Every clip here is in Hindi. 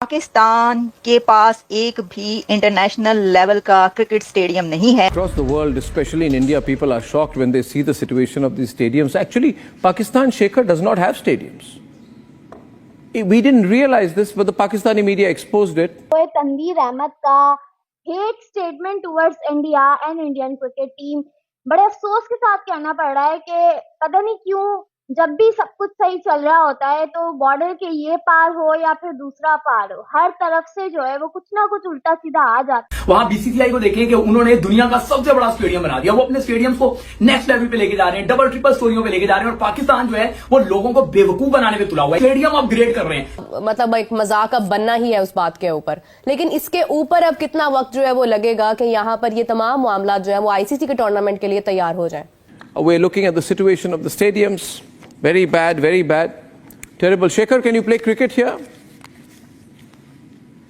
पाकिस्तान के पास एक भी इंटरनेशनल लेवल का क्रिकेट स्टेडियम नहीं है। Across the world, especially in India, people are shocked when they see the situation of these stadiums. Actually, Pakistan, Shekhar, does not have stadiums. We didn't realize this, but the Pakistani media exposed it. Tanveer Ahmad का hate statement towards India and Indian cricket team बड़े अफसोस के साथ कहना पड़ रहा है कि पता नहीं क्यों जब भी सब कुछ सही चल रहा होता है तो बॉर्डर के ये पार हो या फिर दूसरा पार हो, हर तरफ से जो है वो कुछ ना कुछ उल्टा सीधा आ जाता है। वहां बीसीसीआई को देखें कि उन्होंने दुनिया का सबसे बड़ा स्टेडियम बना दिया। वो अपने स्टेडियम्स को नेक्स्ट लेवल पे लेके जा रहे हैं, डबल ट्रिपल स्टोरियों पे लेके जा रहे हैं, और पाकिस्तान जो है वो लोगों को बेवकूफ बनाने पे तुला हुआ है। स्टेडियम अपग्रेड कर रहे हैं, मतलब एक मजाक अब बनना ही है उस बात के ऊपर। लेकिन इसके ऊपर अब कितना वक्त जो है वो लगेगा कि यहाँ पर ये तमाम मामला जो है वो आईसीसी के टूर्नामेंट के लिए तैयार हो जाए। We're looking at the situation of the stadiums. Very bad, terrible. Shekhar, can you play cricket here?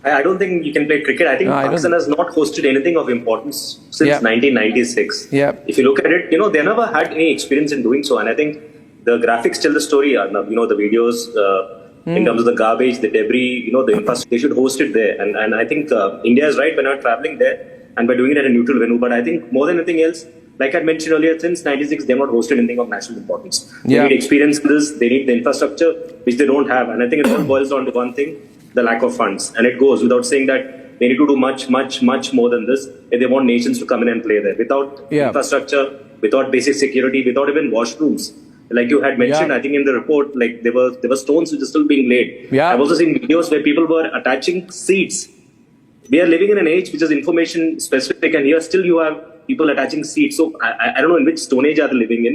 I don't think you can play cricket. I think Pakistan has not hosted anything of importance since 1996. Yeah. If you look at it, they never had any experience in doing so. And I think the graphics tell the story. The videos in terms of the garbage, the debris, the infrastructure, they should host it there. And I think India is right by not traveling there and by doing it at a neutral venue. But I think more than anything else, like I mentioned earlier, since 96, they have not hosted anything of national importance. They need experience in this. They need the infrastructure, which they don't have. And I think it all boils down to one thing, the lack of funds. And it goes without saying that they need to do much more than this if they want nations to come in and play there. Without infrastructure, without basic security, without even washrooms. Like you had mentioned, I think in the report, like there were stones which are still being laid. I've also seen videos where people were attaching seats. We are living in an age which is information specific, and here still you have people attaching seats. So I don't know in which stone age are they living in.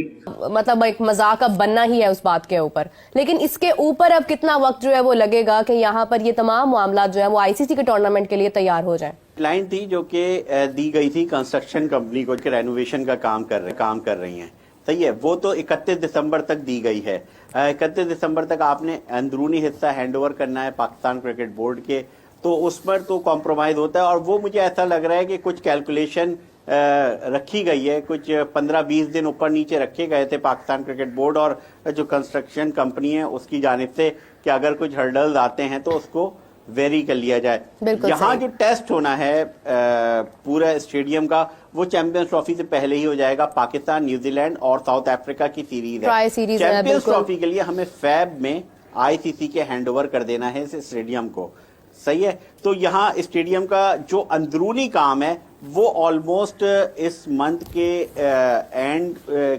मतलब एक मजाक अब बनना ही है उस बात के ऊपर। लेकिन इसके ऊपर अब कितना वक्त जो है वो लगेगा कि यहाँ पर ये तमाम मामला जो है वो आईसीसी के टूर्नामेंट के लिए तैयार हो जाए। लाइन थी जो कि दी गई थी कंस्ट्रक्शन कंपनी को कि रेनोवेशन का काम कर रही हैं, सही है। वो तो 31 दिसंबर तक दी गई है। 31 दिसंबर तक आपने अंदरूनी हिस्सा हैंडओवर करना है पाकिस्तान क्रिकेट बोर्ड के, तो उस पर तो कॉम्प्रोमाइज होता है। और वो मुझे ऐसा लग रहा है कि कुछ कैलकुलेशन रखी गई है, कुछ 15-20 दिन ऊपर नीचे रखे गए थे पाकिस्तान क्रिकेट बोर्ड और जो कंस्ट्रक्शन कंपनी है उसकी जानिब से कि अगर कुछ हर्डल्स आते हैं तो उसको वेरी कर लिया जाए। यहाँ जो टेस्ट होना है पूरा स्टेडियम का, वो चैंपियंस ट्रॉफी से पहले ही हो जाएगा। पाकिस्तान, न्यूजीलैंड और साउथ अफ्रीका की सीरीज है। चैंपियंस ट्रॉफी के लिए हमें फैब में आईसीसी के हैंडओवर कर देना है इस स्टेडियम को, सही है। तो यहाँ स्टेडियम का जो अंदरूनी काम है वो ऑलमोस्ट इस मंथ के एंड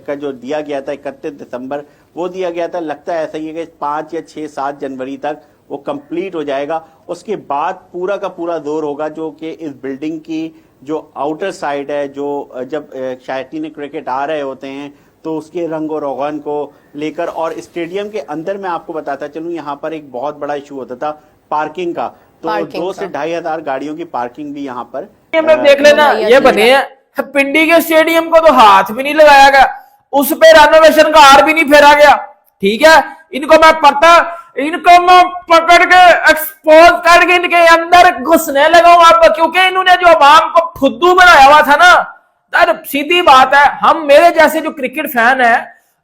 का जो दिया गया था 31 दिसंबर वो दिया गया था। लगता है ऐसा ही है कि 5 या 6-7 जनवरी तक वो कंप्लीट हो जाएगा। उसके बाद पूरा का पूरा जोर होगा जो कि इस बिल्डिंग की जो आउटर साइड है, जो जब शायकीन क्रिकेट आ रहे होते हैं तो उसके रंग और रोगन को लेकर। और स्टेडियम के अंदर मैं आपको बताता चलूं, यहाँ पर एक बहुत बड़ा इशू होता था पार्किंग का, तो 2 से 2,500 गाड़ियों की पार्किंग भी यहाँ पर देख लेना। ये बने हैं पिंडी के स्टेडियम को तो हाथ भी नहीं लगाया गया, उस पे रेनोवेशन का हार भी नहीं फेरा गया। ठीक है, इनको मैं पकड़ के एक्सपोज करके इनके अंदर घुसने लगा हूं अब, क्योंकि इन्होंने जो अवाम को फुद्दू बनाया हुआ था ना। सीधी बात है, हम मेरे जैसे जो क्रिकेट फैन है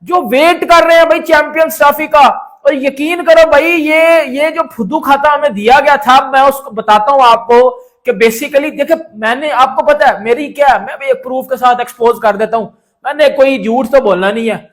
जो वेट कर रहे हैं भाई चैंपियंस ट्रॉफी का, और यकीन करो भाई ये जो फुद्दू खाता हमें दिया गया था, मैं उसको बताता हूं आपको कि बेसिकली देखिए, मैंने आपको पता है मेरी क्या है, मैं भी एक प्रूफ के साथ एक्सपोज कर देता हूं, मैंने कोई झूठ तो बोलना नहीं है।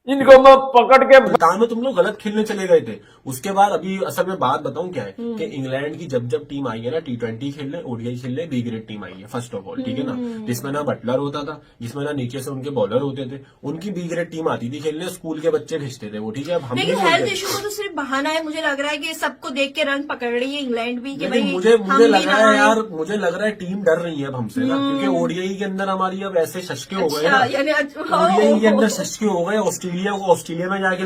इनको मैं पकड़ के मैदान में तुम लोग गलत खेलने चले गए थे। उसके बाद अभी असल में बात बताऊं क्या है कि इंग्लैंड की जब टीम आई है ना T20 खेलने, ओडीआई खेलने, बी ग्रेड टीम आई है फर्स्ट ऑफ ऑल, ठीक है ना, जिसमें ना बटलर होता था, जिसमें ना नीचे से उनके बॉलर होते थे, उनकी बी ग्रेड टीम आती थी खेलने, स्कूल के बच्चे भेजते थे वो, ठीक है। अब लेकिन हेल्थ इशू को तो सिर्फ बहाना है, मुझे लग रहा है कि सबको देख के रंग पकड़ रही है इंग्लैंड भी कि भाई मुझे लग रहा है यार, मुझे लग रहा है टीम डर रही है अब हमसे ना, क्योंकि ओडीआई के अंदर हमारी अब ऐसे शशके हो गए ना, ओडीआई के अंदर शशके हो गए। ऑस्ट्रेलिया में जाके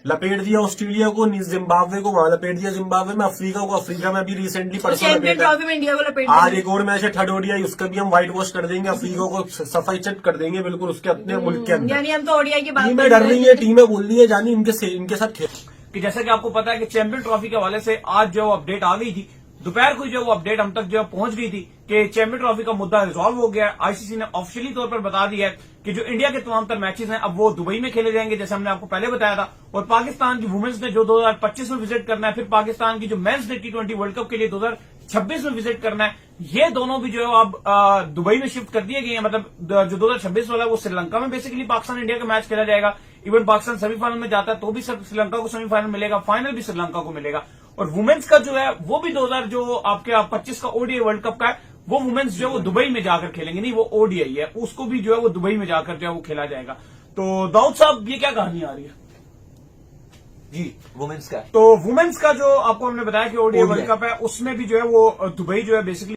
लपेट दिया ऑस्ट्रेलिया को, जिम्बाब्वे को वहां लपेट दिया जिम्बाब्वे में, अफ्रीका को अफ्रीका में भी रिसेंटली परसों लपेटा। आज एक और मैच है थर्ड ओडीआई, उसका भी हम व्हाइट वॉश कर देंगे, अफ्रीका को सफाई चट कर देंगे बिल्कुल उसके अपने मुल्क के अंदर। यानी हम तो ओडीआई की बात टीमें डर रही है, टीमें बोल रही है जानी इनके साथ खेल। कि जैसा कि आपको पता है कि चैंपियन ट्रॉफी के हवाले से आज जो अपडेट आ गई थी दोपहर को जो वो अपडेट हम तक जो पहुंच गई थी कि चैंपियन ट्रॉफी का मुद्दा रिजॉल्व हो गया है। आईसीसी ने ऑफिशियली तौर पर बता दिया है कि जो इंडिया के तमाम तर मैचेस हैं अब वो दुबई में खेले जाएंगे, जैसे हमने आपको पहले बताया था। और पाकिस्तान की वुमेन्स ने जो 2025 में विजिट करना है, फिर पाकिस्तान की जो मेंस ने T20 वर्ल्ड कप के लिए 2026 में विजिट करना है, ये दोनों भी जो है अब दुबई में शिफ्ट कर दिए गए हैं। मतलब जो 2026 वाला है वो श्रीलंका में बेसिकली पाकिस्तान इंडिया का मैच खेला जाएगा। इवन पाकिस्तान सेमीफाइनल में जाता है तो भी श्रीलंका को सेमीफाइनल मिलेगा, फाइनल भी श्रीलंका को मिलेगा। और वुमेन्स का जो है वो भी 2025 का ओडीआई वर्ल्ड कप का है, वो वुमेन्स जो है वो दुबई में जाकर खेलेंगे, नहीं वो ओडीआई है, उसको भी जो है वो दुबई में जाकर जो है वो खेला जाएगा। तो दाऊद साहब ये क्या कहानी आ रही है जी वुमेन्स का? तो वुमेन्स का जो आपको हमने बताया कि ओडीआई वर्ल्ड कप है उसमें भी जो है वो दुबई जो है बेसिकली